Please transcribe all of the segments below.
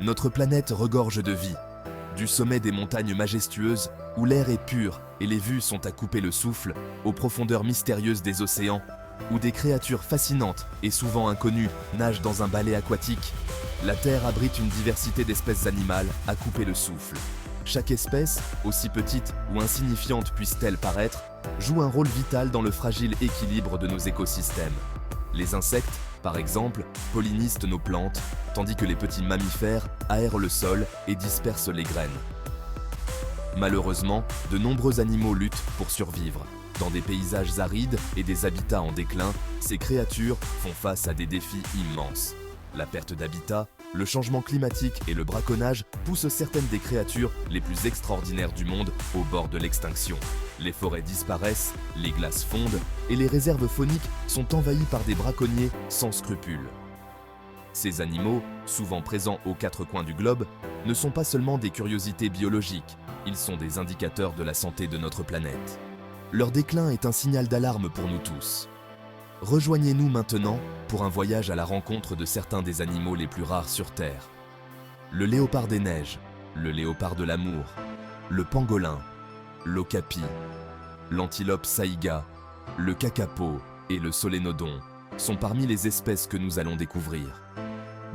Notre planète regorge de vie. Du sommet des montagnes majestueuses, où l'air est pur et les vues sont à couper le souffle, aux profondeurs mystérieuses des océans, où des créatures fascinantes et souvent inconnues nagent dans un balai aquatique, la Terre abrite une diversité d'espèces animales à couper le souffle. Chaque espèce, aussi petite ou insignifiante puisse-t-elle paraître, joue un rôle vital dans le fragile équilibre de nos écosystèmes. Les insectes, par exemple, pollinisent nos plantes, tandis que les petits mammifères aèrent le sol et dispersent les graines. Malheureusement, de nombreux animaux luttent pour survivre. Dans des paysages arides et des habitats en déclin, ces créatures font face à des défis immenses. La perte d'habitat, le changement climatique et le braconnage poussent certaines des créatures les plus extraordinaires du monde au bord de l'extinction. Les forêts disparaissent, les glaces fondent et les réserves fauniques sont envahies par des braconniers sans scrupules. Ces animaux, souvent présents aux quatre coins du globe, ne sont pas seulement des curiosités biologiques, ils sont des indicateurs de la santé de notre planète. Leur déclin est un signal d'alarme pour nous tous. Rejoignez-nous maintenant pour un voyage à la rencontre de certains des animaux les plus rares sur Terre. Le léopard des neiges, le léopard de l'amour, le pangolin, l'okapi, l'antilope saïga, le kakapo et le solénodon sont parmi les espèces que nous allons découvrir.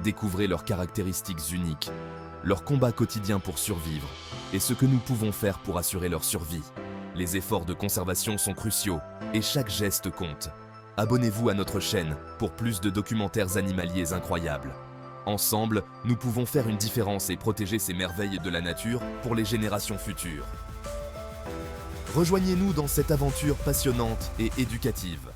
Découvrez leurs caractéristiques uniques, leur combat quotidien pour survivre et ce que nous pouvons faire pour assurer leur survie. Les efforts de conservation sont cruciaux et chaque geste compte. Abonnez-vous à notre chaîne pour plus de documentaires animaliers incroyables. Ensemble, nous pouvons faire une différence et protéger ces merveilles de la nature pour les générations futures. Rejoignez-nous dans cette aventure passionnante et éducative.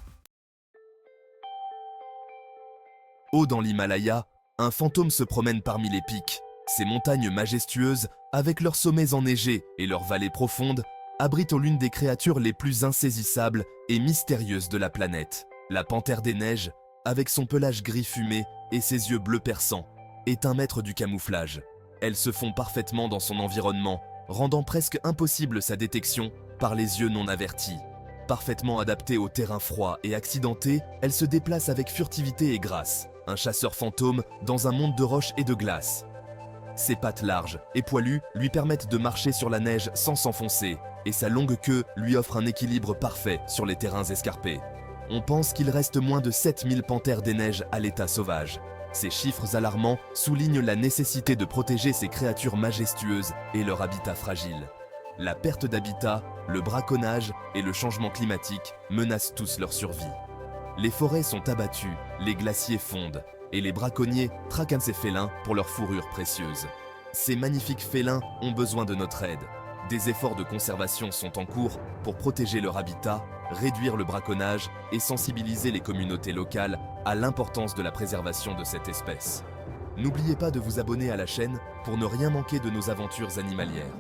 Haut dans l'Himalaya, un fantôme se promène parmi les pics. Ces montagnes majestueuses, avec leurs sommets enneigés et leurs vallées profondes, abritent l'une des créatures les plus insaisissables et mystérieuses de la planète. La panthère des neiges, avec son pelage gris fumé et ses yeux bleus perçants, est un maître du camouflage. Elle se fond parfaitement dans son environnement, rendant presque impossible sa détection par les yeux non avertis. Parfaitement adaptée au terrain froid et accidenté, elle se déplace avec furtivité et grâce, un chasseur fantôme dans un monde de roches et de glace. Ses pattes larges et poilues lui permettent de marcher sur la neige sans s'enfoncer, et sa longue queue lui offre un équilibre parfait sur les terrains escarpés. On pense qu'il reste moins de 7000 panthères des neiges à l'état sauvage. Ces chiffres alarmants soulignent la nécessité de protéger ces créatures majestueuses et leur habitat fragile. La perte d'habitat, le braconnage et le changement climatique menacent tous leur survie. Les forêts sont abattues, les glaciers fondent, et les braconniers traquent ces félins pour leur fourrure précieuse. Ces magnifiques félins ont besoin de notre aide. Des efforts de conservation sont en cours pour protéger leur habitat, réduire le braconnage et sensibiliser les communautés locales à l'importance de la préservation de cette espèce. N'oubliez pas de vous abonner à la chaîne pour ne rien manquer de nos aventures animalières.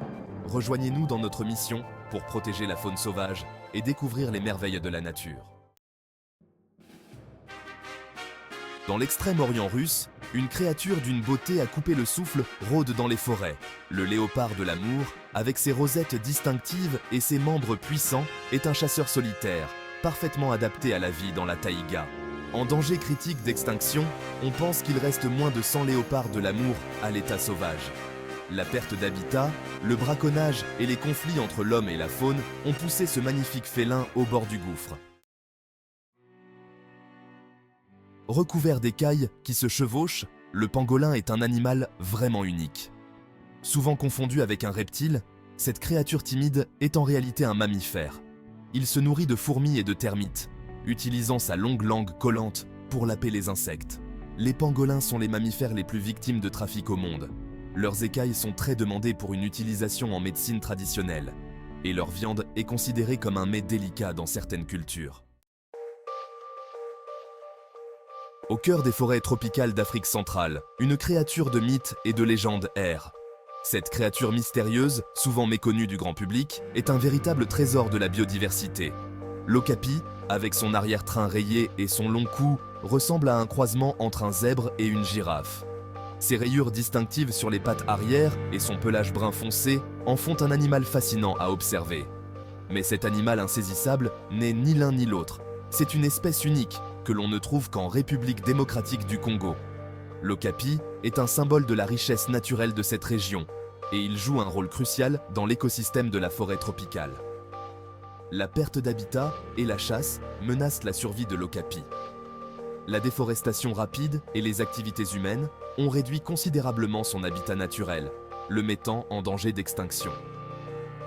Rejoignez-nous dans notre mission pour protéger la faune sauvage et découvrir les merveilles de la nature. Dans l'extrême-orient russe, une créature d'une beauté à couper le souffle rôde dans les forêts. Le léopard de l'amour, avec ses rosettes distinctives et ses membres puissants, est un chasseur solitaire, parfaitement adapté à la vie dans la taïga. En danger critique d'extinction, on pense qu'il reste moins de 100 léopards de l'amour à l'état sauvage. La perte d'habitat, le braconnage et les conflits entre l'homme et la faune ont poussé ce magnifique félin au bord du gouffre. Recouvert d'écailles qui se chevauchent, le pangolin est un animal vraiment unique. Souvent confondu avec un reptile, cette créature timide est en réalité un mammifère. Il se nourrit de fourmis et de termites, utilisant sa longue langue collante pour laper les insectes. Les pangolins sont les mammifères les plus victimes de trafic au monde. Leurs écailles sont très demandées pour une utilisation en médecine traditionnelle, et leur viande est considérée comme un mets délicat dans certaines cultures. Au cœur des forêts tropicales d'Afrique centrale, une créature de mythe et de légende erre. Cette créature mystérieuse, souvent méconnue du grand public, est un véritable trésor de la biodiversité. L'okapi, avec son arrière-train rayé et son long cou, ressemble à un croisement entre un zèbre et une girafe. Ses rayures distinctives sur les pattes arrière et son pelage brun foncé en font un animal fascinant à observer. Mais cet animal insaisissable n'est ni l'un ni l'autre. C'est une espèce unique que l'on ne trouve qu'en République démocratique du Congo. L'okapi est un symbole de la richesse naturelle de cette région et il joue un rôle crucial dans l'écosystème de la forêt tropicale. La perte d'habitat et la chasse menacent la survie de l'okapi. La déforestation rapide et les activités humaines ont réduit considérablement son habitat naturel, le mettant en danger d'extinction.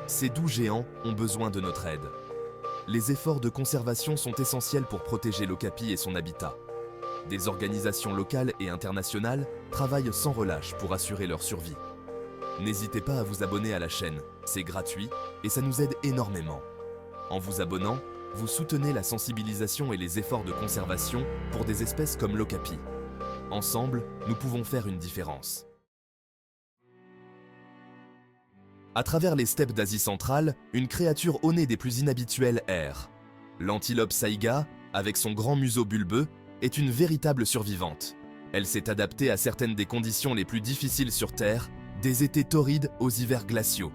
Ces doux géants ont besoin de notre aide. Les efforts de conservation sont essentiels pour protéger l'okapi et son habitat. Des organisations locales et internationales travaillent sans relâche pour assurer leur survie. N'hésitez pas à vous abonner à la chaîne, c'est gratuit et ça nous aide énormément. En vous abonnant, vous soutenez la sensibilisation et les efforts de conservation pour des espèces comme l'okapi. Ensemble, nous pouvons faire une différence. À travers les steppes d'Asie centrale, une créature au nez des plus inhabituels erre. L'antilope saïga, avec son grand museau bulbeux, est une véritable survivante. Elle s'est adaptée à certaines des conditions les plus difficiles sur Terre, des étés torrides aux hivers glaciaux.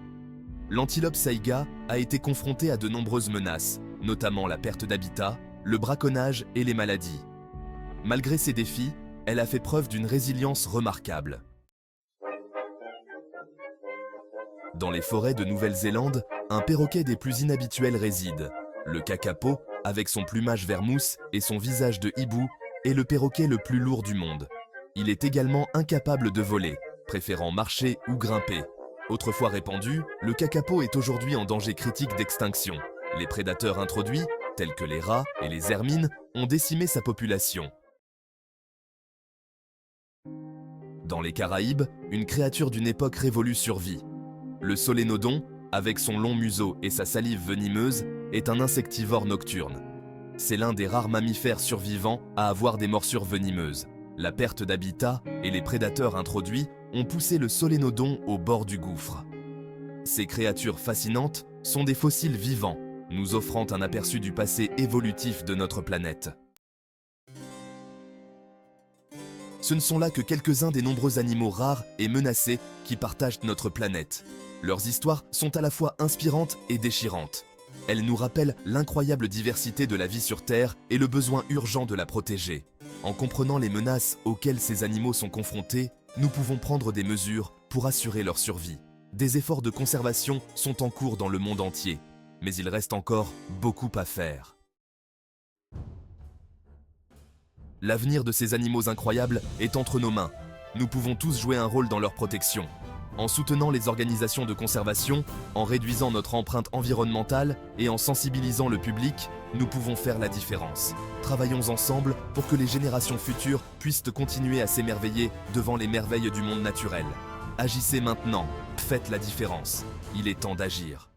L'antilope saïga a été confrontée à de nombreuses menaces, notamment la perte d'habitat, le braconnage et les maladies. Malgré ces défis, elle a fait preuve d'une résilience remarquable. Dans les forêts de Nouvelle-Zélande, un perroquet des plus inhabituels réside. Le kakapo, avec son plumage vert mousse et son visage de hibou, est le perroquet le plus lourd du monde. Il est également incapable de voler, préférant marcher ou grimper. Autrefois répandu, le kakapo est aujourd'hui en danger critique d'extinction. Les prédateurs introduits, tels que les rats et les hermines, ont décimé sa population. Dans les Caraïbes, une créature d'une époque révolue survit. Le solénodon, avec son long museau et sa salive venimeuse, est un insectivore nocturne. C'est l'un des rares mammifères survivants à avoir des morsures venimeuses. La perte d'habitat et les prédateurs introduits ont poussé le solénodon au bord du gouffre. Ces créatures fascinantes sont des fossiles vivants, nous offrant un aperçu du passé évolutif de notre planète. Ce ne sont là que quelques-uns des nombreux animaux rares et menacés qui partagent notre planète. Leurs histoires sont à la fois inspirantes et déchirantes. Elles nous rappellent l'incroyable diversité de la vie sur Terre et le besoin urgent de la protéger. En comprenant les menaces auxquelles ces animaux sont confrontés, nous pouvons prendre des mesures pour assurer leur survie. Des efforts de conservation sont en cours dans le monde entier, mais il reste encore beaucoup à faire. L'avenir de ces animaux incroyables est entre nos mains. Nous pouvons tous jouer un rôle dans leur protection. En soutenant les organisations de conservation, en réduisant notre empreinte environnementale et en sensibilisant le public, nous pouvons faire la différence. Travaillons ensemble pour que les générations futures puissent continuer à s'émerveiller devant les merveilles du monde naturel. Agissez maintenant, faites la différence. Il est temps d'agir.